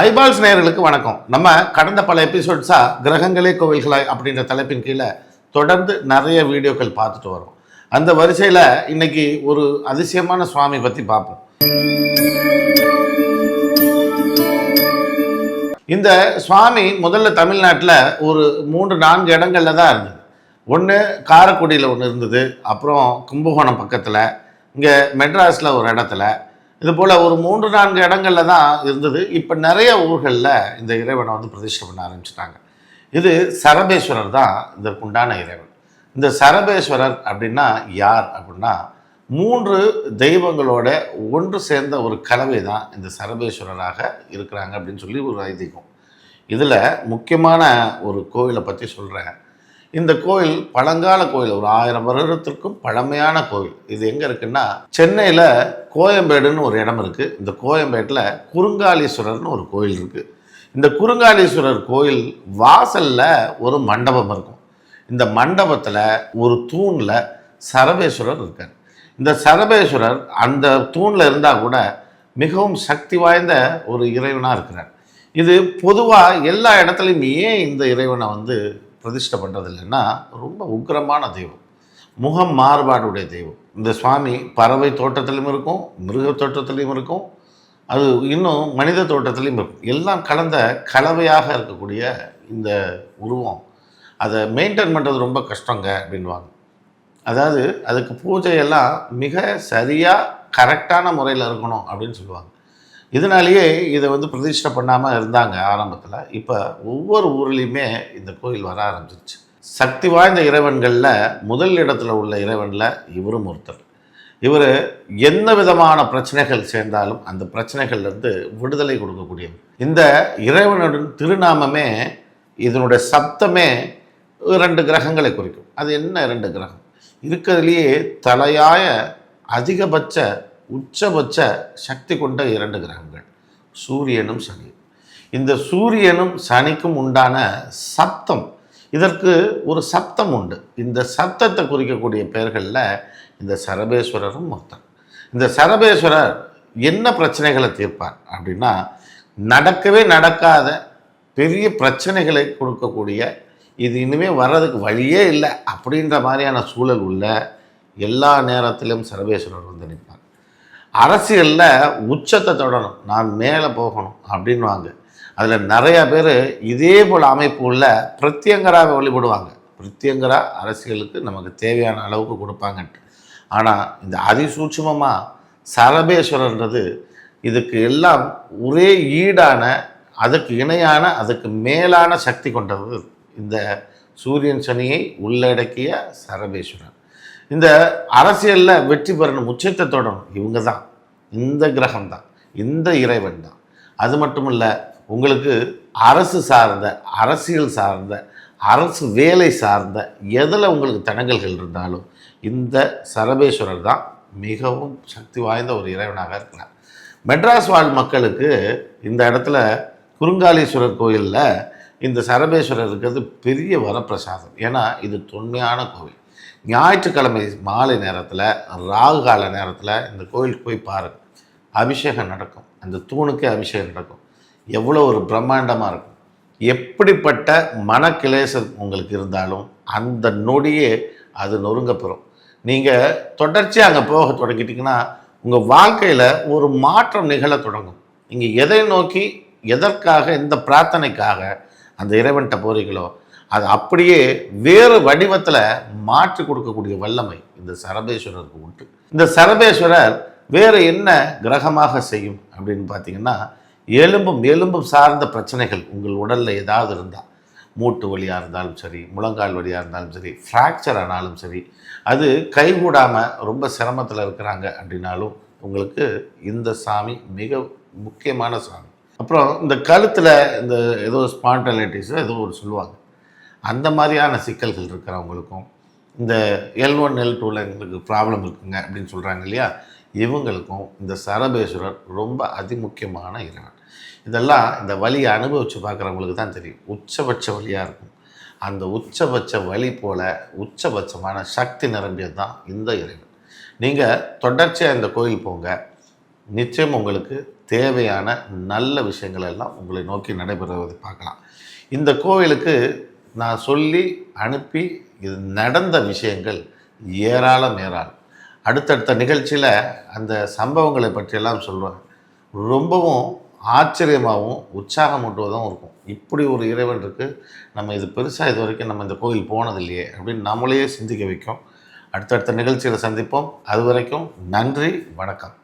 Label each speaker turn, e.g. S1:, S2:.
S1: Eyeballs நேயர்களுக்கு வணக்கம். நம்ம கடந்த பல எபிசோட்ஸா கிரகங்களே கோவில்களாய் அப்படின்ற தலைப்பின் கீழே தொடர்ந்து நிறைய வீடியோக்கள் பார்த்துட்டு வரோம். அந்த வரிசையில் இன்னைக்கு ஒரு அதிசயமான சுவாமி பற்றி பார்ப்போம். இந்த சுவாமி முதல்ல தமிழ்நாட்டில் ஒரு 3-4 இடங்கள்ல தான் இருந்தது. ஒன்று காரைக்குடியில் ஒன்று இருந்தது, அப்புறம் கும்பகோணம் பக்கத்தில், இங்கே மெட்ராஸில் ஒரு இடத்துல, இது போல் ஒரு 3-4 இடங்களில் தான் இருந்தது. இப்போ நிறைய ஊர்களில் இந்த இறைவனை வந்து பிரதிஷ்டை பண்ண ஆரம்பிச்சிட்டாங்க. இது சரபேஸ்வரர் தான் இதற்குண்டான இறைவன். இந்த சரபேஸ்வரர் அப்படின்னா யார் அப்படின்னா 3 தெய்வங்களோட ஒன்று சேர்ந்த ஒரு கலவை தான் இந்த சரபேஸ்வரராக இருக்கிறாங்க அப்படின்னு சொல்லி ஒரு ஐதீகம். இதில் முக்கியமான ஒரு கோவிலை பற்றி சொல்கிறேன். இந்த கோயில் பழங்கால கோயில், ஒரு 1000 வருடத்திற்கும் பழமையான கோயில். இது எங்கே இருக்குன்னா சென்னையில் கோயம்பேடுன்னு ஒரு இடம் இருக்குது. இந்த கோயம்பேட்டில் குறுங்காலீஸ்வரர்னு ஒரு கோயில் இருக்குது. இந்த குறுங்காலீஸ்வரர் கோயில் வாசலில் ஒரு மண்டபம் இருக்கும். இந்த மண்டபத்தில் ஒரு தூணில் சரபேஸ்வரர் இருக்கார். இந்த சரபேஸ்வரர் அந்த தூணில் இருந்தால் கூட மிகவும் சக்தி வாய்ந்த ஒரு இறைவனாக இருக்கிறார். இது பொதுவாக எல்லா இடத்துலையும் ஏன் இந்த இறைவனை வந்து பிரதிஷ்டை பண்ணுறது இல்லைன்னா, ரொம்ப உக்கிரமான தெய்வம், முகம் மாறுபாடுடைய தெய்வம். இந்த சுவாமி பறவை தோட்டத்திலையும் இருக்கும், மிருக தோட்டத்திலையும் இருக்கும், அது இன்னும் மனித தோட்டத்திலையும் இருக்கும். எல்லாம் கலந்த கலவையாக இருக்கக்கூடிய இந்த உருவம், அதை மெயின்டைன் பண்ணுறது ரொம்ப கஷ்டங்க அப்படின்வாங்க. அதாவது அதுக்கு பூஜையெல்லாம் மிக சரியாக கரெக்டான முறையில் இருக்கணும் அப்படின்னு சொல்லுவாங்க. இதனாலேயே இதை வந்து பிரதிஷ்டை பண்ணாமல் இருந்தாங்க ஆரம்பத்தில். இப்போ ஒவ்வொரு ஊர்லேயுமே இந்த கோயில் வர ஆரம்பிச்சிருச்சு. சக்தி வாய்ந்த இறைவன்களில் முதல் இடத்துல உள்ள இறைவனில் இவரும் ஒருத்தர். இவர் எந்த விதமான பிரச்சனைகள் சேர்ந்தாலும் அந்த பிரச்சனைகள்லேருந்து விடுதலை கொடுக்கக்கூடியவர். இந்த இறைவனுடன் திருநாமமே, இதனுடைய சப்தமே 2 கிரகங்களை குறிக்கும். அது என்ன 2 கிரகம்? இருக்கிறதுலேயே தலையாய அதிகபட்ச உச்சபட்ச சக்தி கொண்ட 2 கிரகங்கள், சூரியனும் சனி. இந்த சூரியனும் சனிக்கும் உண்டான சப்தம், இதற்கு ஒரு சப்தம் உண்டு. இந்த சப்தத்தை குறிக்கக்கூடிய பெயர்களில் இந்த சரபேஸ்வரரும் ஒருத்தர். இந்த சரபேஸ்வரர் என்ன பிரச்சனைகளை தீர்ப்பார் அப்படின்னா, நடக்கவே நடக்காத பெரிய பிரச்சனைகளை கொடுக்கக்கூடிய, இது இனிமேல் வர்றதுக்கு வழியே இல்லை அப்படின்ற மாதிரியான சூழல் உள்ள எல்லா நேரத்திலும் சரபேஸ்வரர் வந்து நிற்பார். அரசியலில் உச்சத்தை தொடரணும், நான் மேலே போகணும் அப்படின்வாங்க. அதில் நிறையா பேர் இதே போல் அமைப்பு உள்ள பிரத்யங்கராக வழிபடுவாங்க. பிரத்யங்கரா அரசியலுக்கு நமக்கு தேவையான அளவுக்கு கொடுப்பாங்கன்ட்டு. ஆனால் இந்த அதிசூட்சமமாக சரபேஸ்வரன்றது இதுக்கு எல்லாம் ஒரே ஈடான, அதுக்கு இணையான, அதுக்கு மேலான சக்தி கொண்டது இந்த சூரியன் சனியை உள்ளடக்கிய சரபேஸ்வரர். இந்த அரசியலில் வெற்றி பெறணும், உச்சத்தை தொடரும், இவங்க தான், இந்த கிரகம் தான், இந்த இறைவன் தான். அது மட்டும் இல்லை, உங்களுக்கு அரசு சார்ந்த, அரசியல் சார்ந்த, அரசு வேலை சார்ந்த எதில் உங்களுக்கு தடங்கல்கள் இருந்தாலும் இந்த சரபேஸ்வரர் தான் மிகவும் சக்தி வாய்ந்த ஒரு இறைவனாக இருக்கிறார். மெட்ராஸ் வாழ் மக்களுக்கு இந்த இடத்துல குறுங்காலீஸ்வரர் கோயிலில் இந்த சரபேஸ்வரர் இருக்கிறது பெரிய வரப்பிரசாதம். ஏன்னா இது தொன்மையான கோவில். ஞாயிற்றுக்கிழமை மாலை நேரத்தில், ராகு கால நேரத்தில் இந்த கோயிலுக்கு போய் பாருங்கள். அபிஷேகம் நடக்கும், அந்த தூணுக்கே அபிஷேகம் நடக்கும். எவ்வளோ ஒரு பிரம்மாண்டமாக இருக்கும். எப்படிப்பட்ட மனக்கிளேசம் உங்களுக்கு இருந்தாலும் அந்த நொடியே அது நொறுங்க பெறும். நீங்கள் தொடர்ச்சியாக அங்கே போக தொடங்கிட்டிங்கன்னா உங்கள் வாழ்க்கையில் ஒரு மாற்றம் நிகழ தொடங்கும். நீங்கள் எதை நோக்கி, எதற்காக, இந்த பிரார்த்தனைக்காக அந்த இறைவன்கிட்ட போகிறீங்களோ அது அப்படியே வேறு வடிவத்தில் மாற்றி கொடுக்கக்கூடிய வல்லமை இந்த சரபேஸ்வரருக்கு உண்டு. இந்த சரபேஸ்வரர் வேறு என்ன கிரகமாக செய்யும் அப்படின்னு பார்த்தீங்கன்னா, எலும்பும் சார்ந்த பிரச்சனைகள் உங்கள் உடலில் ஏதாவது இருந்தால், மூட்டு வலியாக இருந்தாலும் சரி, முழங்கால் வலியாக இருந்தாலும் சரி, ஃப்ராக்சர் ஆனாலும் சரி, அது கைகூடாமல் ரொம்ப சிரமத்தில் இருக்கிறாங்க அப்படின்னாலும் உங்களுக்கு இந்த சாமி மிக முக்கியமான சாமி. அப்புறம் இந்த கழுத்தில் இந்த ஏதோ ஸ்பான்டலைட்டிஸோ ஏதோ ஒரு சொல்லுவாங்க, அந்த மாதிரியான சிக்கல்கள் இருக்கிறவங்களுக்கும், இந்த L1 L2ல எங்களுக்கு ப்ராப்ளம் இருக்குங்க அப்படின்னு சொல்கிறாங்க இல்லையா, இவங்களுக்கும் இந்த சரபேஸ்வரர் ரொம்ப அதிமுக்கியமான இறைவன். இதெல்லாம் இந்த வலியை அனுபவித்து பார்க்குறவங்களுக்கு தான் தெரியும். உச்சபட்ச வலியாக இருக்கும். அந்த உச்சபட்ச வலி போல் உச்சபட்சமான சக்தி நிரம்பியது தான் இந்த இறைவன். நீங்கள் தொடர்ச்சியாக இந்த கோயில் போங்க, நிச்சயம் உங்களுக்கு தேவையான நல்ல விஷயங்கள் எல்லாம் உங்களை நோக்கி நடைபெறுவதை பார்க்கலாம். இந்த கோவிலுக்கு நான் சொல்லி அனுப்பி இது நடந்த விஷயங்கள் ஏராளம் ஏராளம். அடுத்தடுத்த நிகழ்ச்சியில் அந்த சம்பவங்களை பற்றியெல்லாம் சொல்லுவேன். ரொம்பவும் ஆச்சரியமாகவும் உற்சாகமூட்டுவதும் இருக்கும். இப்படி ஒரு இறைவன் இருக்குது, நம்ம இது பெருசாக இது வரைக்கும் நம்ம இந்த கோவில் போனதில்லையே அப்படின்னு நம்மளையே சிந்திக்க வைக்கும். அடுத்தடுத்த நிகழ்ச்சியில் சந்திப்போம். அது வரைக்கும் நன்றி, வணக்கம்.